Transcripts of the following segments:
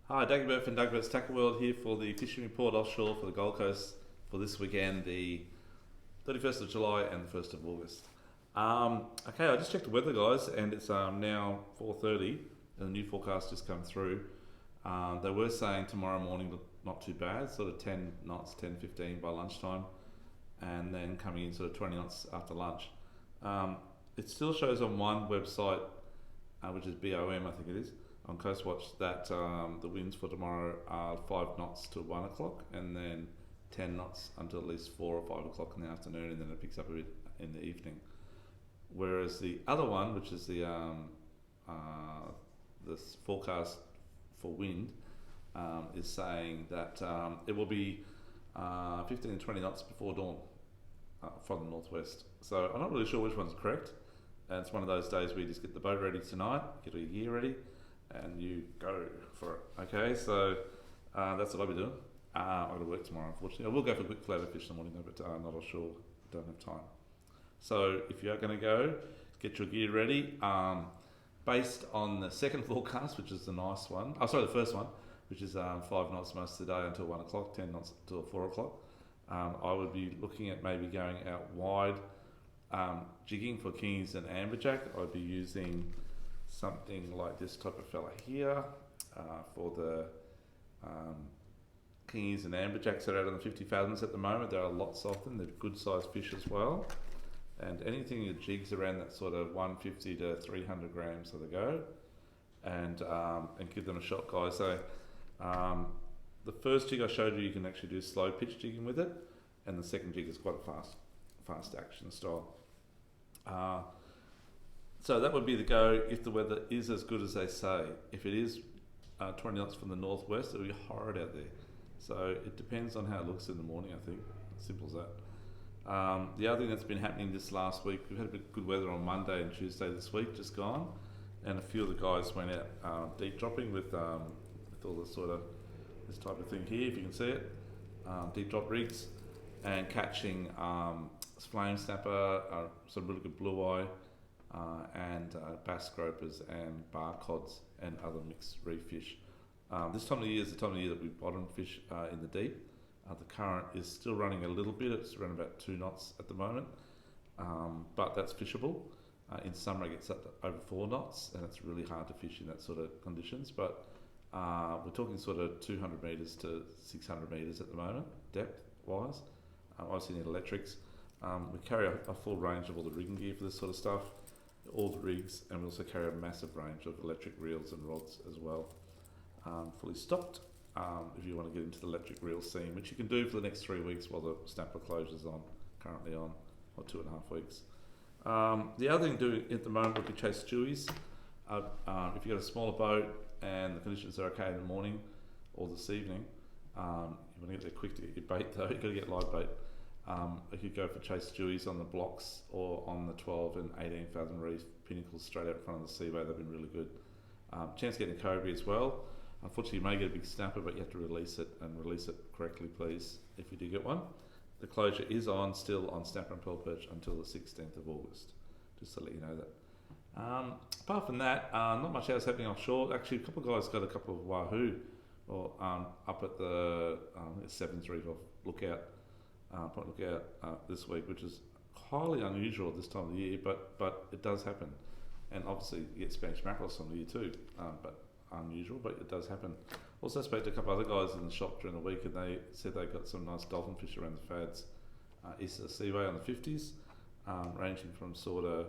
Hi, Dagobert from Dagobert's Tackle World here for the fishing report offshore for the Gold Coast for this weekend, the 31st of July and the 1st of August. Okay, I just checked the weather, guys, and it's now 4:30, and the new forecast just come through. They were saying tomorrow morning, not too bad, sort of 10 knots, 10:15 by lunchtime, and then coming in sort of 20 knots after lunch. It still shows on one website, which is BOM, I think it is, on Coastwatch, that the winds for tomorrow are 5 knots to 1 o'clock, and then 10 knots until at least 4 or 5 o'clock in the afternoon, and then it picks up a bit in the evening. Whereas the other one, which is this forecast for wind, is saying that it will be 15 to 20 knots before dawn from the northwest. So I'm not really sure which one's correct. And it's one of those days where you just get the boat ready tonight, get your gear ready, and you go for it. Okay, so that's what I'll be doing. I've got to work tomorrow, unfortunately. I will go for a quick flatter fish in the morning, though, but I'm not offshore. Don't have time. So if you are going to go, get your gear ready. Based on the second forecast, which is the nice one. Oh, sorry, the first one, which is 5 knots most of the day until 1 o'clock, 10 knots until 4 o'clock. I would be looking at maybe going out wide, jigging for kingies and amberjack. I'd be using something like this type of fella here for the kingies and amberjacks that are out on the 50 fathoms at the moment. There are lots of them. They're good sized fish as well. And anything that jigs around that sort of 150 to 300 grams of the go, and give them a shot, guys. So the first jig I showed you, you can actually do slow pitch jigging with it, and the second jig is quite a fast action style. So that would be the go if the weather is as good as they say. If it is 20 knots from the northwest, it'll be horrid out there. So it depends on how it looks in the morning, I think. Simple as that. The other thing that's been happening this last week, we've had a bit good weather on Monday and Tuesday this week, just gone, and a few of the guys went out deep dropping with all this sort of this type of thing here, if you can see it, deep drop rigs, and catching flame snapper, some really good blue eye, and bass gropers and bar cods and other mixed reef fish. This time of the year is the time of the year that we bottom fish in the deep. The current is still running a little bit. It's around about 2 knots at the moment, but that's fishable. In summer it gets up to over 4 knots, and it's really hard to fish in that sort of conditions. But we're talking sort of 200 metres to 600 metres at the moment, depth-wise. Obviously need electrics. We carry a full range of all the rigging gear for this sort of stuff, all the rigs, and we also carry a massive range of electric reels and rods as well, fully stocked. If you want to get into the electric reel scene, which you can do for the next 3 weeks while the snapper closure's currently on, or 2.5 weeks. The other thing to do at the moment would be chase stewies. If you've got a smaller boat and the conditions are okay in the morning or this evening, you want to get there quick to get your bait though, you've got to get live bait. You could go for chase stewies on the blocks or on the 12 and 18 fathom reef pinnacles straight out in front of the seaway. They've been really good. Chance of getting a cobra as well. Unfortunately, you may get a big snapper, but you have to release it, and release it correctly, please, if you do get one. The closure is still on snapper and pearl perch until the 16th of August, just to let you know that. Apart from that, not much else happening offshore. Actually, a couple of guys got a couple of wahoo up at the 7th Reef off Point Lookout this week, which is highly unusual at this time of the year, but it does happen. And obviously, you get Spanish mackerel some of the year too, but unusual, but it does happen. Also spoke to a couple of other guys in the shop during the week, and they said they got some nice dolphin fish around the fads east of the seaway on the 50s, ranging from sort of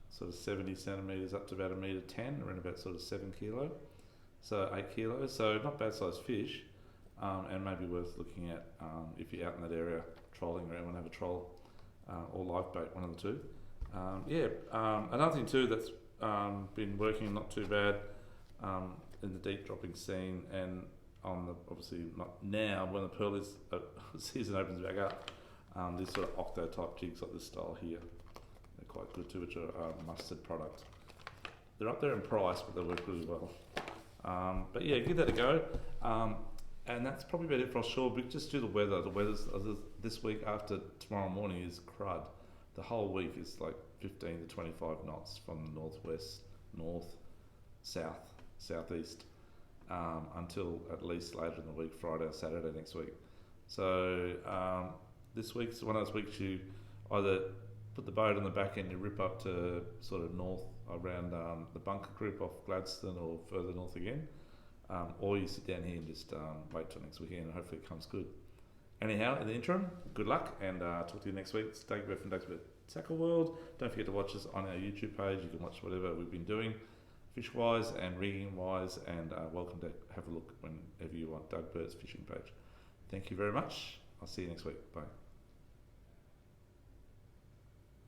70 centimetres up to about 1.10 m, around about sort of 7 kilo, so 8 kilos. So not bad sized fish, and maybe worth looking at if you're out in that area trolling around. Want to have a troll or live bait, one of the two. Another thing too that's been working not too bad. In the deep dropping scene, and on the obviously not now when the pearl season opens back up, these sort of octo type jigs like this style here, they're quite good too, which are a mustard product. They're up there in price, but they work really well. But yeah, give that a go. And that's probably about it for offshore. But just do the weather. The weather's this week after tomorrow morning is crud. The whole week is like 15 to 25 knots from the northwest, north, south, southeast. until at least later in the week, Friday or Saturday next week. So this week's one of those weeks you either put the boat on the back end, you rip up to sort of north around the bunker group off Gladstone or further north again, or you sit down here and just wait till next weekend and hopefully it comes good. Anyhow, in the interim, good luck and talk to you next week. It's Dagobert from Dagobert Tackle World. Don't forget to watch us on our YouTube page. You can watch whatever we've been doing, fish-wise and rigging-wise, and welcome to have a look whenever you want Doug Bert's fishing page. Thank you very much. I'll see you next week. Bye.